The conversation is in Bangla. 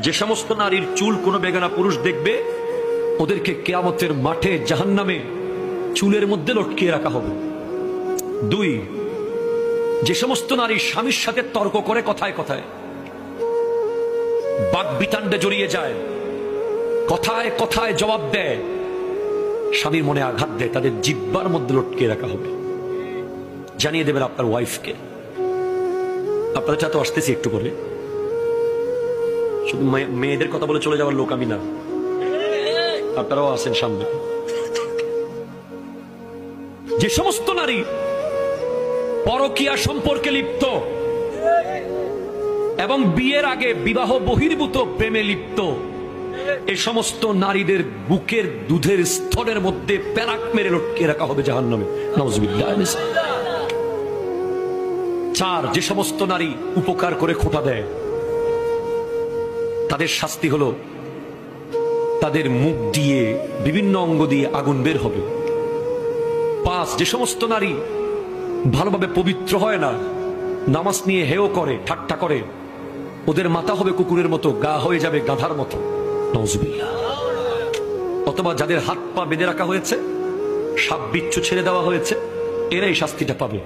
যে সমস্ত নারীর চুল কোনো বেগানা পুরুষ দেখবে ওদেরকে কিয়ামতের মাঠে জাহান্নামে চুলের মধ্যে লটকিয়ে রাখা হবে। 2, যে সমস্ত নারী স্বামীর সাথে তর্ক করে কথায় কথায়, বাকবিতান্ডে জড়িয়ে যায়, কথায় কথায় জবাব দেয়, স্বামীর মনে আঘাত দেয়, তাদের জিহ্বার মধ্যে লটকিয়ে রাখা হবে। জানিয়ে দেবেন আপনার ওয়াইফকে। আপনাদের সাথে আসতেছি একটু পরে। শুধু মেয়েদের কথা বলে চলে যাওয়ার লোক আমি না, আপনারাও আছেন সামনে। যে সমস্ত নারী পরকীয়া সম্পর্কে লিপ্ত এবং বিয়ের আগে বিবাহ বহির্ভূত প্রেমে লিপ্ত, এই সমস্ত নারীদের বুকের দুধের স্তরের মধ্যে প্যারাক মেরে লটকিয়ে রাখা হবে জাহান্নামে। নাউজুবিল্লাহ। 4, যে সমস্ত নারী উপকার করে খোঁটা দেয় তাদের শাস্তি হলো তাদের মুখ দিয়ে বিভিন্ন অঙ্গ দিয়ে আগুন বের হবে। 5, যে সমস্ত নারী ভালোভাবে পবিত্র হয় না, নামাজ নিয়ে হেয় করে, ঠাট্টা করে, ওদের মাথা হবে কুকুরের মতো, গা হয়ে যাবে গাধার মতো। নাউজুবিল্লাহ। অথবা যাদের হাত পা বেঁধে রাখা হয়েছে, সাপ বিচ্ছু ছেড়ে দেওয়া হয়েছে, এরাই শাস্তিটা পাবে।